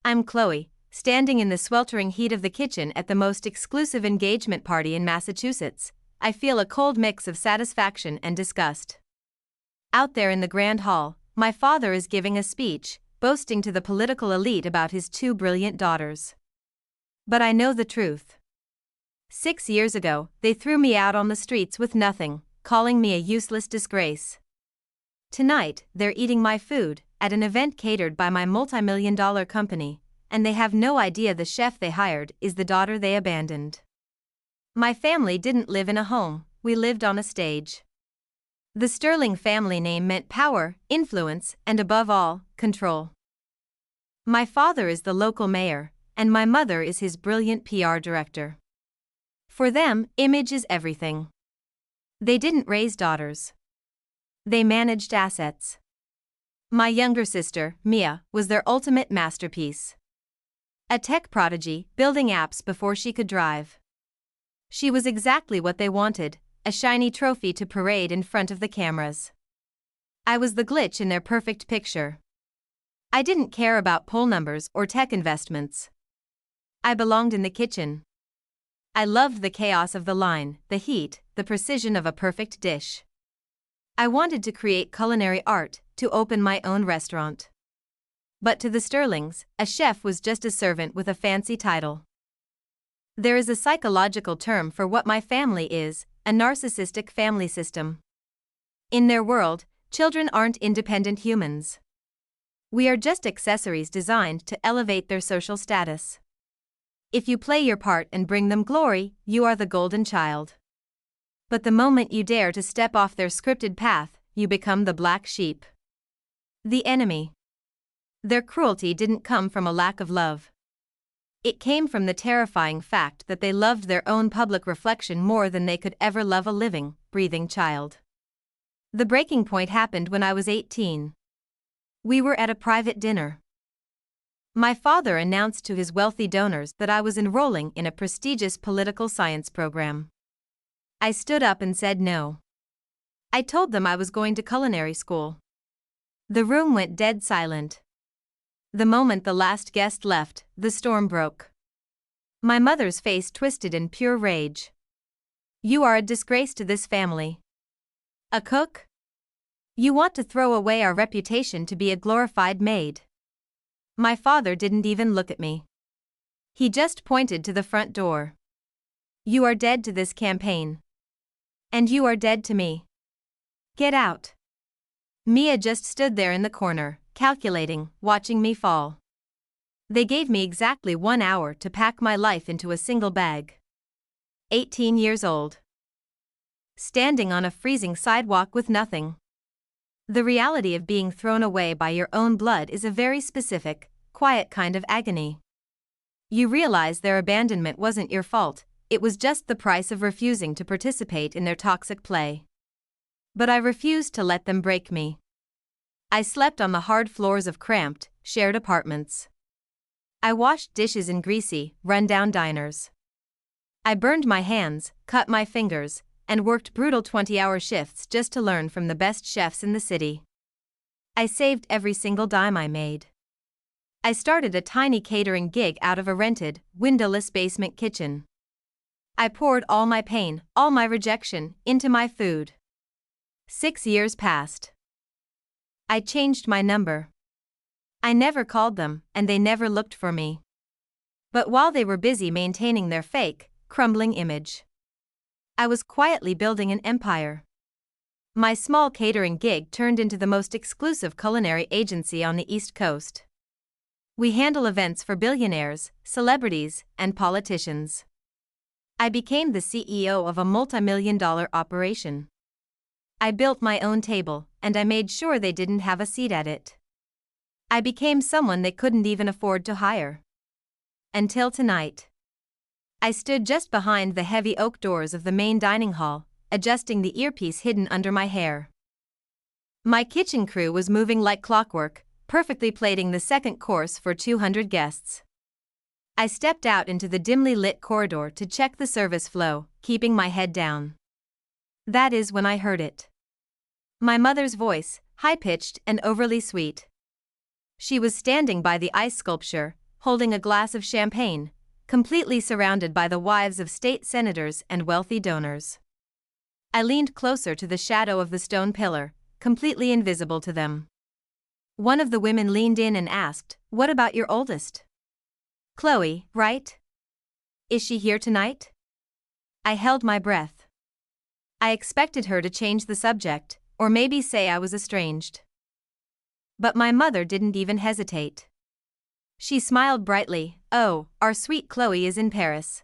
I'm Chloe, standing in the sweltering heat of the kitchen at the most exclusive engagement party in Massachusetts. I feel a cold mix of satisfaction and disgust. Out there in the grand hall, my father is giving a speech, boasting to the political elite about his two brilliant daughters. But I know the truth. 6 years ago, they threw me out on the streets with nothing, calling me a useless disgrace. Tonight, they're eating my food at an event catered by my multi-million-dollar company, and they have no idea the chef they hired is the daughter they abandoned. My family didn't live in a home, we lived on a stage. The Sterling family name meant power, influence, and above all, control. My father is the local mayor, and my mother is his brilliant PR director. For them, image is everything. They didn't raise daughters. They managed assets. My younger sister, Mia, was their ultimate masterpiece. A tech prodigy, building apps before she could drive. She was exactly what they wanted, a shiny trophy to parade in front of the cameras. I was the glitch in their perfect picture. I didn't care about poll numbers or tech investments. I belonged in the kitchen. I loved the chaos of the line, the heat, the precision of a perfect dish. I wanted to create culinary art, to open my own restaurant. But to the Sterlings, a chef was just a servant with a fancy title. There is a psychological term for what my family is, a narcissistic family system. In their world, children aren't independent humans. We are just accessories designed to elevate their social status. If you play your part and bring them glory, you are the golden child. But the moment you dare to step off their scripted path, you become the black sheep. The enemy. Their cruelty didn't come from a lack of love. It came from the terrifying fact that they loved their own public reflection more than they could ever love a living, breathing child. The breaking point happened when I was 18. We were at a private dinner. My father announced to his wealthy donors that I was enrolling in a prestigious political science program. I stood up and said no. I told them I was going to culinary school. The room went dead silent. The moment the last guest left, the storm broke. My mother's face twisted in pure rage. You are a disgrace to this family. A cook? You want to throw away our reputation to be a glorified maid. My father didn't even look at me. He just pointed to the front door. You are dead to this campaign. And you are dead to me. Get out. Mia just stood there in the corner, calculating, watching me fall. They gave me exactly 1 hour to pack my life into a single bag. 18 years old. Standing on a freezing sidewalk with nothing. The reality of being thrown away by your own blood is a very specific, quiet kind of agony. You realize their abandonment wasn't your fault, it was just the price of refusing to participate in their toxic play. But I refused to let them break me. I slept on the hard floors of cramped, shared apartments. I washed dishes in greasy, run-down diners. I burned my hands, cut my fingers, and worked brutal 20-hour shifts just to learn from the best chefs in the city. I saved every single dime I made. I started a tiny catering gig out of a rented, windowless basement kitchen. I poured all my pain, all my rejection, into my food. 6 years passed. I changed my number. I never called them, and they never looked for me. But while they were busy maintaining their fake, crumbling image, I was quietly building an empire. My small catering gig turned into the most exclusive culinary agency on the East Coast. We handle events for billionaires, celebrities, and politicians. I became the CEO of a multi-million-dollar operation. I built my own table, and I made sure they didn't have a seat at it. I became someone they couldn't even afford to hire. Until tonight. I stood just behind the heavy oak doors of the main dining hall, adjusting the earpiece hidden under my hair. My kitchen crew was moving like clockwork, perfectly plating the second course for 200 guests. I stepped out into the dimly lit corridor to check the service flow, keeping my head down. That is when I heard it. My mother's voice, high-pitched and overly sweet. She was standing by the ice sculpture, holding a glass of champagne, completely surrounded by the wives of state senators and wealthy donors. I leaned closer to the shadow of the stone pillar, completely invisible to them. One of the women leaned in and asked, "What about your oldest? Chloe, right? Is she here tonight?" I held my breath. I expected her to change the subject, or maybe say I was estranged. But my mother didn't even hesitate. She smiled brightly. "Oh, our sweet Chloe is in Paris.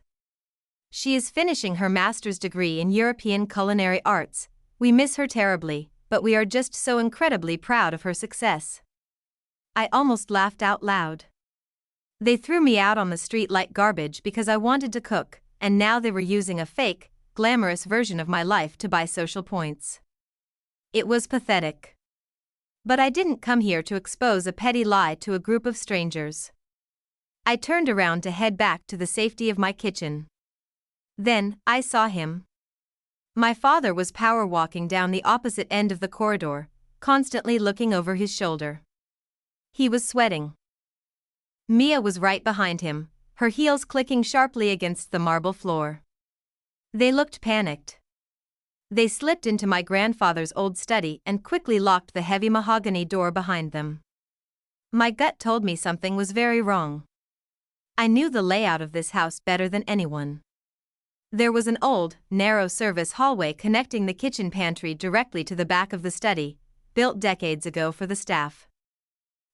She is finishing her master's degree in European culinary arts. We miss her terribly, but we are just so incredibly proud of her success." I almost laughed out loud. They threw me out on the street like garbage because I wanted to cook, and now they were using a fake, glamorous version of my life to buy social points. It was pathetic. But I didn't come here to expose a petty lie to a group of strangers. I turned around to head back to the safety of my kitchen. Then, I saw him. My father was power walking down the opposite end of the corridor, constantly looking over his shoulder. He was sweating. Mia was right behind him, her heels clicking sharply against the marble floor. They looked panicked. They slipped into my grandfather's old study and quickly locked the heavy mahogany door behind them. My gut told me something was very wrong. I knew the layout of this house better than anyone. There was an old, narrow service hallway connecting the kitchen pantry directly to the back of the study, built decades ago for the staff.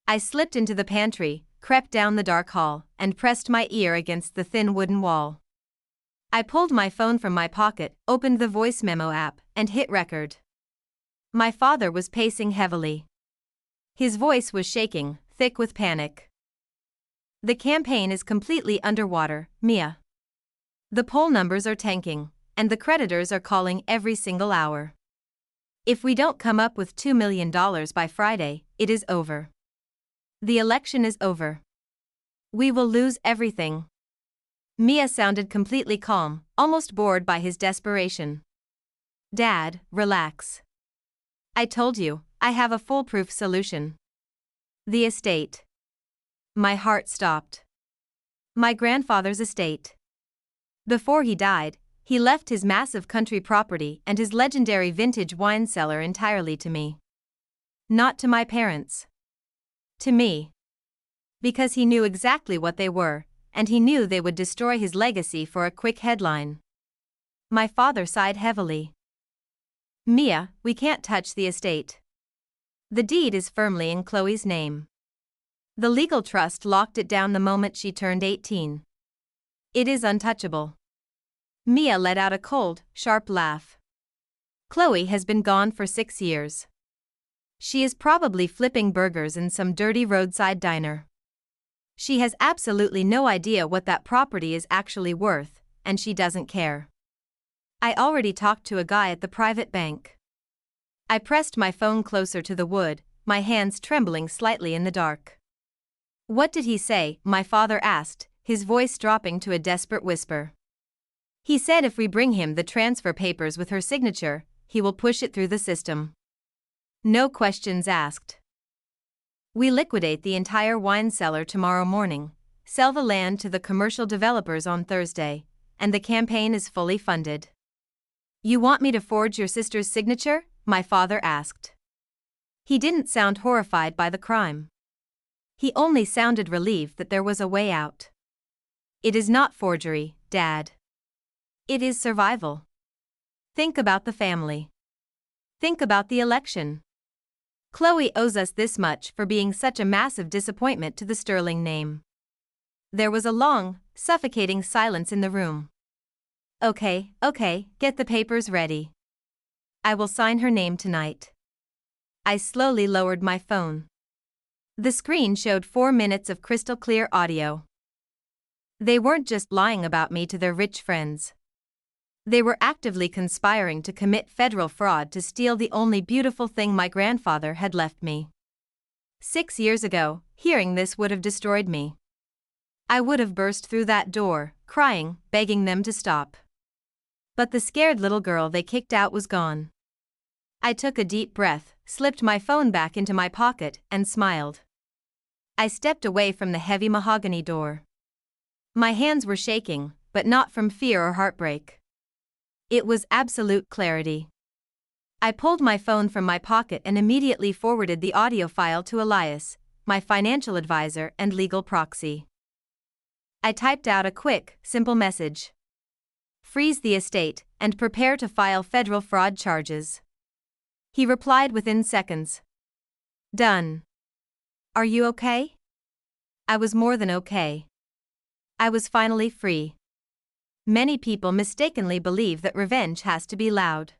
I slipped into the pantry, crept down the dark hall, and pressed my ear against the thin wooden wall. I pulled my phone from my pocket, opened the voice memo app, and hit record. My father was pacing heavily. His voice was shaking, thick with panic. "The campaign is completely underwater, Mia. The poll numbers are tanking, and the creditors are calling every single hour. If we don't come up with $2 million by Friday, it is over. The election is over. We will lose everything." Mia sounded completely calm, almost bored by his desperation. "Dad, relax. I told you, I have a foolproof solution. The estate." My heart stopped. My grandfather's estate. Before he died, he left his massive country property and his legendary vintage wine cellar entirely to me. Not to my parents. To me. Because he knew exactly what they were, and he knew they would destroy his legacy for a quick headline. My father sighed heavily. "Mia, we can't touch the estate. The deed is firmly in Chloe's name. The legal trust locked it down the moment she turned 18. It is untouchable." Mia let out a cold, sharp laugh. "Chloe has been gone for 6 years. She is probably flipping burgers in some dirty roadside diner. She has absolutely no idea what that property is actually worth, and she doesn't care. I already talked to a guy at the private bank." I pressed my phone closer to the wood, my hands trembling slightly in the dark. "What did he say?" my father asked, his voice dropping to a desperate whisper. "He said if we bring him the transfer papers with her signature, he will push it through the system. No questions asked. We liquidate the entire wine cellar tomorrow morning, sell the land to the commercial developers on Thursday, and the campaign is fully funded." "You want me to forge your sister's signature?" my father asked. He didn't sound horrified by the crime. He only sounded relieved that there was a way out. "It is not forgery, Dad. It is survival. Think about the family. Think about the election. Chloe owes us this much for being such a massive disappointment to the sterling name." There was a long, suffocating silence in the room. Okay, get the papers ready. I will sign her name tonight." I slowly lowered my phone. The screen showed 4 minutes of crystal clear audio. They weren't just lying about me to their rich friends. They were actively conspiring to commit federal fraud to steal the only beautiful thing my grandfather had left me. 6 years ago, hearing this would have destroyed me. I would have burst through that door, crying, begging them to stop. But the scared little girl they kicked out was gone. I took a deep breath, slipped my phone back into my pocket, and smiled. I stepped away from the heavy mahogany door. My hands were shaking, but not from fear or heartbreak. It was absolute clarity. I pulled my phone from my pocket and immediately forwarded the audio file to Elias, my financial advisor and legal proxy. I typed out a quick, simple message. Freeze the estate and prepare to file federal fraud charges. He replied within seconds. Done. Are you okay? I was more than okay. I was finally free. Many people mistakenly believe that revenge has to be loud.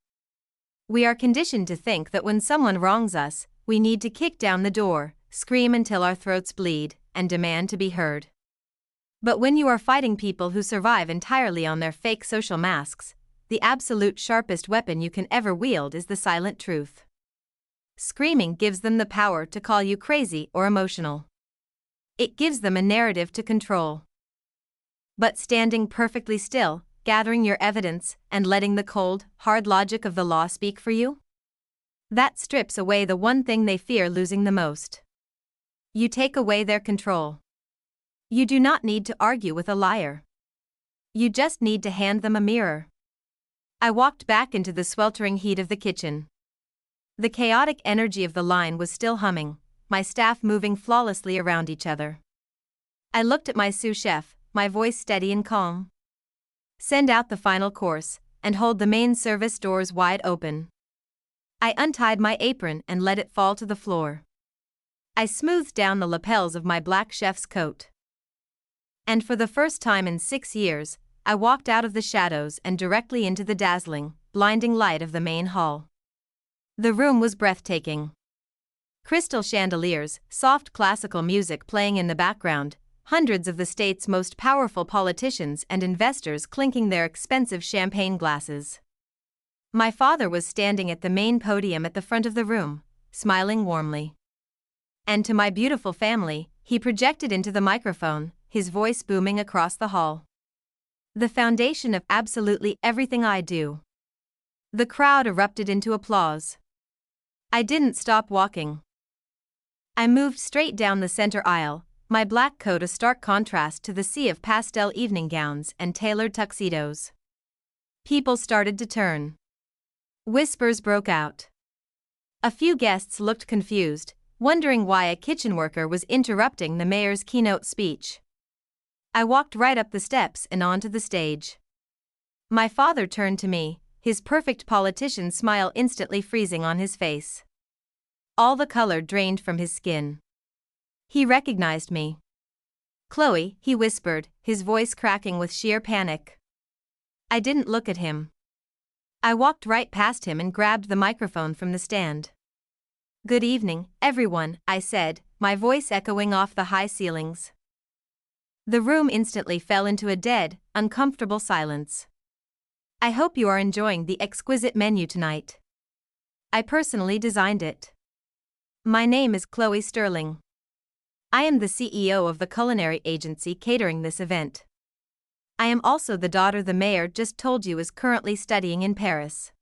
We are conditioned to think that when someone wrongs us, we need to kick down the door, scream until our throats bleed, and demand to be heard. But when you are fighting people who survive entirely on their fake social masks, the absolute sharpest weapon you can ever wield is the silent truth. Screaming gives them the power to call you crazy or emotional. It gives them a narrative to control. But standing perfectly still, gathering your evidence, and letting the cold, hard logic of the law speak for you? That strips away the one thing they fear losing the most. You take away their control. You do not need to argue with a liar. You just need to hand them a mirror. I walked back into the sweltering heat of the kitchen. The chaotic energy of the line was still humming, my staff moving flawlessly around each other. I looked at my sous chef, my voice steady and calm. Send out the final course, and hold the main service doors wide open. I untied my apron and let it fall to the floor. I smoothed down the lapels of my black chef's coat. And for the first time in 6 years, I walked out of the shadows and directly into the dazzling, blinding light of the main hall. The room was breathtaking. Crystal chandeliers, soft classical music playing in the background, hundreds of the state's most powerful politicians and investors clinking their expensive champagne glasses. My father was standing at the main podium at the front of the room, smiling warmly. And to my beautiful family, he projected into the microphone, his voice booming across the hall. The foundation of absolutely everything I do. The crowd erupted into applause. I didn't stop walking. I moved straight down the center aisle, my black coat a stark contrast to the sea of pastel evening gowns and tailored tuxedos. People started to turn. Whispers broke out. A few guests looked confused, wondering why a kitchen worker was interrupting the mayor's keynote speech. I walked right up the steps and onto the stage. My father turned to me, his perfect politician smile instantly freezing on his face. All the color drained from his skin. He recognized me. "Chloe," he whispered, his voice cracking with sheer panic. I didn't look at him. I walked right past him and grabbed the microphone from the stand. "Good evening, everyone," I said, my voice echoing off the high ceilings. The room instantly fell into a dead, uncomfortable silence. "I hope you are enjoying the exquisite menu tonight. I personally designed it. My name is Chloe Sterling. I am the CEO of the culinary agency catering this event. I am also the daughter the mayor just told you is currently studying in Paris."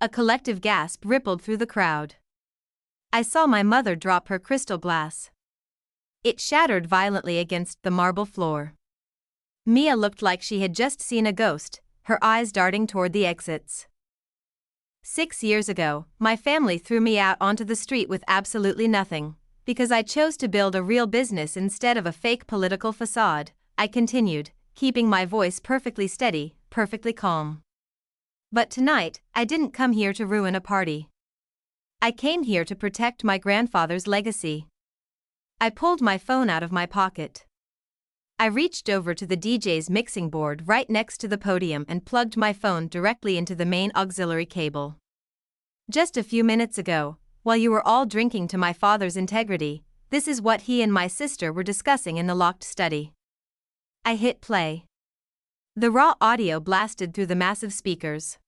A collective gasp rippled through the crowd. I saw my mother drop her crystal glass. It shattered violently against the marble floor. Mia looked like she had just seen a ghost, her eyes darting toward the exits. 6 years ago, my family threw me out onto the street with absolutely nothing, because I chose to build a real business instead of a fake political facade, I continued, keeping my voice perfectly steady, perfectly calm. But tonight, I didn't come here to ruin a party. I came here to protect my grandfather's legacy. I pulled my phone out of my pocket. I reached over to the DJ's mixing board right next to the podium and plugged my phone directly into the main auxiliary cable. "Just a few minutes ago, while you were all drinking to my father's integrity, this is what he and my sister were discussing in the locked study." I hit play. The raw audio blasted through the massive speakers.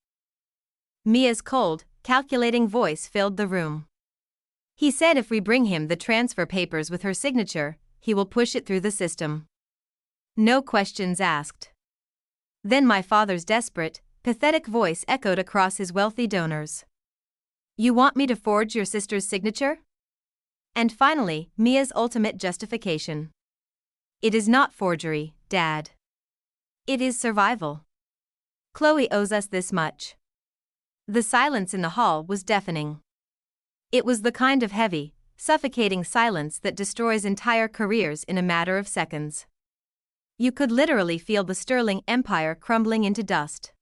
Mia's cold, calculating voice filled the room. "He said if we bring him the transfer papers with her signature, he will push it through the system. No questions asked." Then my father's desperate, pathetic voice echoed across his wealthy donors. "You want me to forge your sister's signature? And finally, Mia's ultimate justification. It is not forgery, Dad. It is survival. Chloe owes us this much. The silence in the hall was deafening. It was the kind of heavy, suffocating silence that destroys entire careers in a matter of seconds. You could literally feel the Sterling Empire crumbling into dust.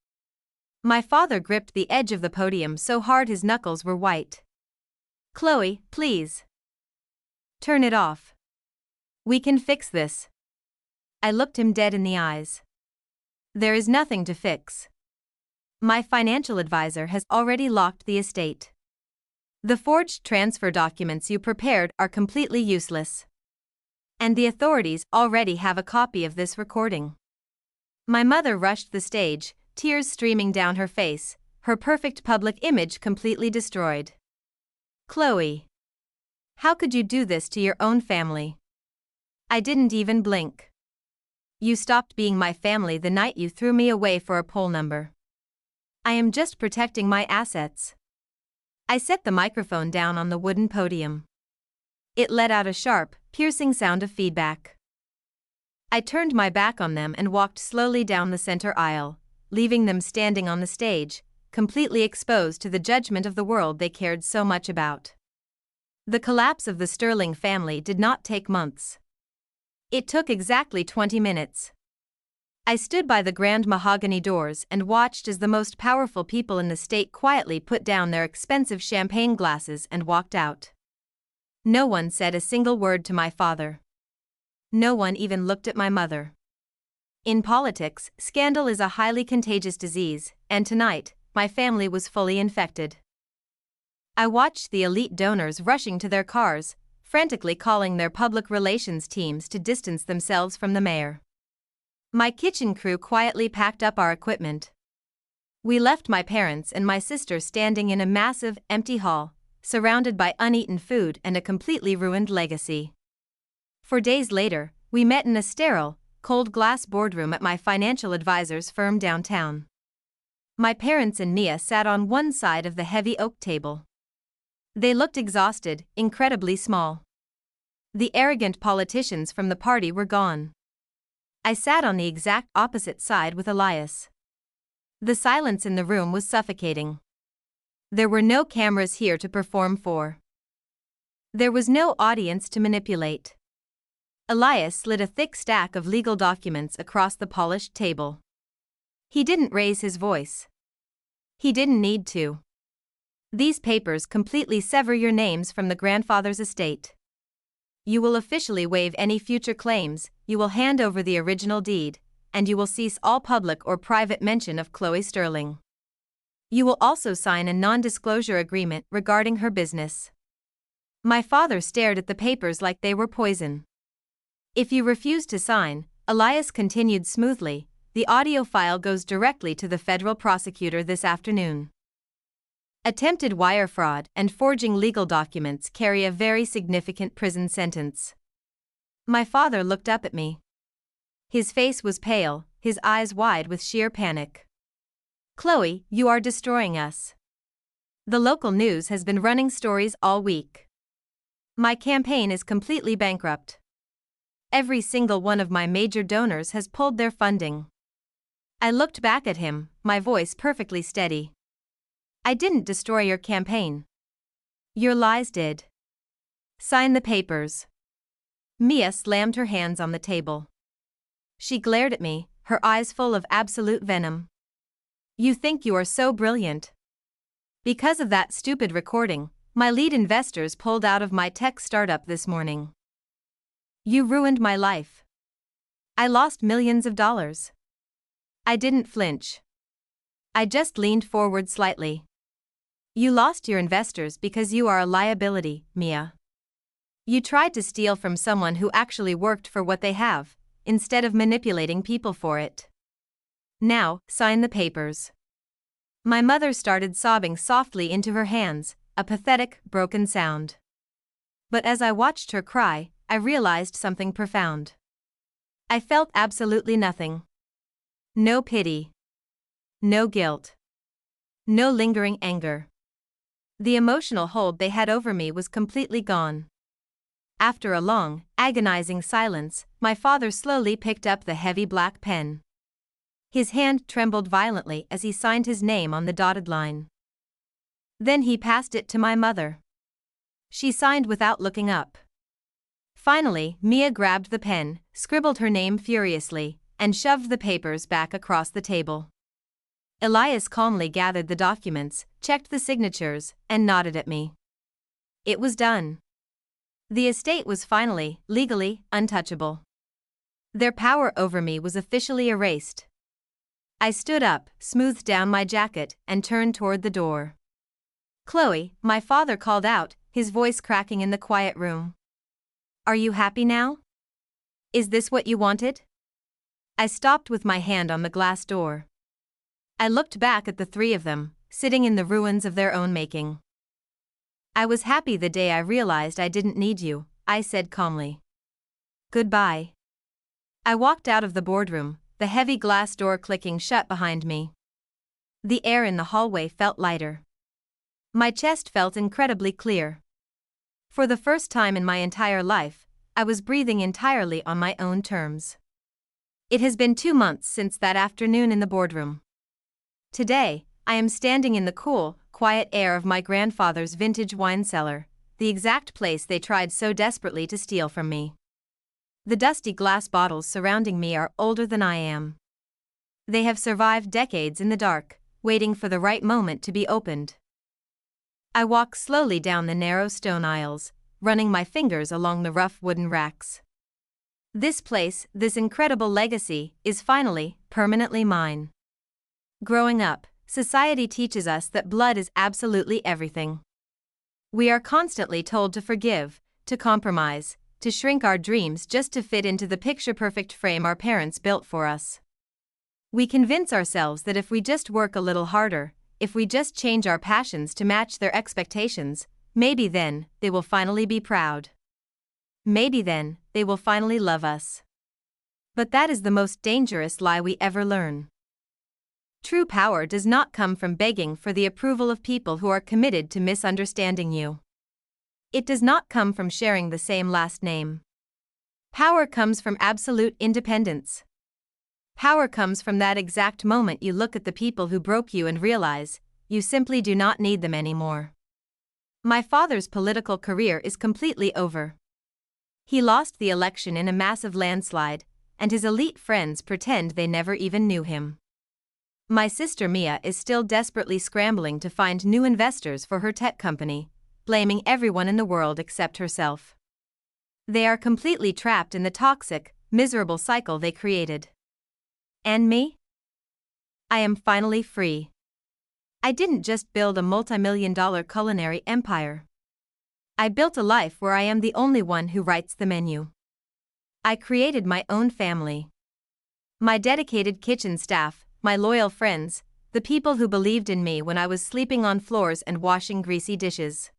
My father gripped the edge of the podium so hard his knuckles were white. Chloe, please. Turn it off. We can fix this. I looked him dead in the eyes. There is nothing to fix. My financial advisor has already locked the estate. The forged transfer documents you prepared are completely useless. And the authorities already have a copy of this recording. My mother rushed the stage, tears streaming down her face, her perfect public image completely destroyed. Chloe. How could you do this to your own family? I didn't even blink. You stopped being my family the night you threw me away for a poll number. I am just protecting my assets. I set the microphone down on the wooden podium. It let out a sharp, piercing sound of feedback. I turned my back on them and walked slowly down the center aisle, leaving them standing on the stage, completely exposed to the judgment of the world they cared so much about. The collapse of the Sterling family did not take months. It took exactly 20 minutes. I stood by the grand mahogany doors and watched as the most powerful people in the state quietly put down their expensive champagne glasses and walked out. No one said a single word to my father. No one even looked at my mother. In politics, scandal is a highly contagious disease, and tonight, my family was fully infected. I watched the elite donors rushing to their cars, frantically calling their public relations teams to distance themselves from the mayor. My kitchen crew quietly packed up our equipment. We left my parents and my sister standing in a massive, empty hall, surrounded by uneaten food and a completely ruined legacy. 4 days later, we met in a sterile, cold glass boardroom at my financial advisor's firm downtown. My parents and Mia sat on one side of the heavy oak table. They looked exhausted, incredibly small. The arrogant politicians from the party were gone. I sat on the exact opposite side with Elias. The silence in the room was suffocating. There were no cameras here to perform for. There was no audience to manipulate. Elias slid a thick stack of legal documents across the polished table. He didn't raise his voice. He didn't need to. These papers completely sever your names from the grandfather's estate. You will officially waive any future claims, you will hand over the original deed, and you will cease all public or private mention of Chloe Sterling. You will also sign a non-disclosure agreement regarding her business. My father stared at the papers like they were poison. If you refuse to sign, Elias continued smoothly, the audio file goes directly to the federal prosecutor this afternoon. Attempted wire fraud and forging legal documents carry a very significant prison sentence. My father looked up at me. His face was pale, his eyes wide with sheer panic. Chloe, you are destroying us. The local news has been running stories all week. My campaign is completely bankrupt. Every single one of my major donors has pulled their funding. I looked back at him, my voice perfectly steady. I didn't destroy your campaign. Your lies did. Sign the papers. Mia slammed her hands on the table. She glared at me, her eyes full of absolute venom. You think you are so brilliant. Because of that stupid recording, my lead investors pulled out of my tech startup this morning. You ruined my life. I lost millions of dollars. I didn't flinch. I just leaned forward slightly. You lost your investors because you are a liability, Mia. You tried to steal from someone who actually worked for what they have, instead of manipulating people for it. Now, sign the papers. My mother started sobbing softly into her hands, a pathetic, broken sound. But as I watched her cry, I realized something profound. I felt absolutely nothing. No pity. No guilt. No lingering anger. The emotional hold they had over me was completely gone. After a long, agonizing silence, my father slowly picked up the heavy black pen. His hand trembled violently as he signed his name on the dotted line. Then he passed it to my mother. She signed without looking up. Finally, Mia grabbed the pen, scribbled her name furiously, and shoved the papers back across the table. Elias calmly gathered the documents, checked the signatures, and nodded at me. It was done. The estate was finally, legally, untouchable. Their power over me was officially erased. I stood up, smoothed down my jacket, and turned toward the door. "Chloe," my father called out, his voice cracking in the quiet room. "Are you happy now? Is this what you wanted?" I stopped with my hand on the glass door. I looked back at the three of them, sitting in the ruins of their own making. "I was happy the day I realized I didn't need you," I said calmly. "Goodbye." I walked out of the boardroom, the heavy glass door clicking shut behind me. The air in the hallway felt lighter. My chest felt incredibly clear. For the first time in my entire life, I was breathing entirely on my own terms. It has been 2 months since that afternoon in the boardroom. Today, I am standing in the cool, quiet air of my grandfather's vintage wine cellar, the exact place they tried so desperately to steal from me. The dusty glass bottles surrounding me are older than I am. They have survived decades in the dark, waiting for the right moment to be opened. I walk slowly down the narrow stone aisles, running my fingers along the rough wooden racks. This place, this incredible legacy, is finally, permanently mine. Growing up, society teaches us that blood is absolutely everything. We are constantly told to forgive, to compromise, to shrink our dreams just to fit into the picture-perfect frame our parents built for us. We convince ourselves that if we just work a little harder, if we just change our passions to match their expectations, maybe then, they will finally be proud. Maybe then, they will finally love us. But that is the most dangerous lie we ever learn. True power does not come from begging for the approval of people who are committed to misunderstanding you. It does not come from sharing the same last name. Power comes from absolute independence. Power comes from that exact moment you look at the people who broke you and realize, you simply do not need them anymore. My father's political career is completely over. He lost the election in a massive landslide, and his elite friends pretend they never even knew him. My sister Mia is still desperately scrambling to find new investors for her tech company, blaming everyone in the world except herself. They are completely trapped in the toxic, miserable cycle they created. And me? I am finally free. I didn't just build a multi-million-dollar culinary empire. I built a life where I am the only one who writes the menu. I created my own family. My dedicated kitchen staff, my loyal friends, the people who believed in me when I was sleeping on floors and washing greasy dishes.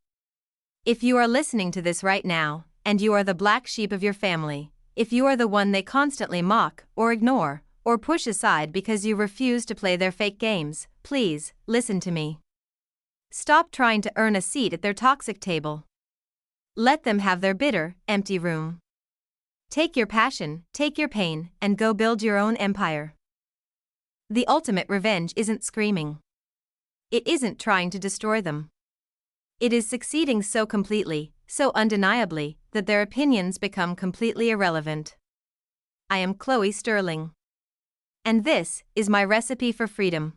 If you are listening to this right now, and you are the black sheep of your family, if you are the one they constantly mock, or ignore, or push aside because you refuse to play their fake games, please, listen to me. Stop trying to earn a seat at their toxic table. Let them have their bitter, empty room. Take your passion, take your pain, and go build your own empire. The ultimate revenge isn't screaming. It isn't trying to destroy them. It is succeeding so completely, so undeniably, that their opinions become completely irrelevant. I am Chloe Sterling. And this is my recipe for freedom.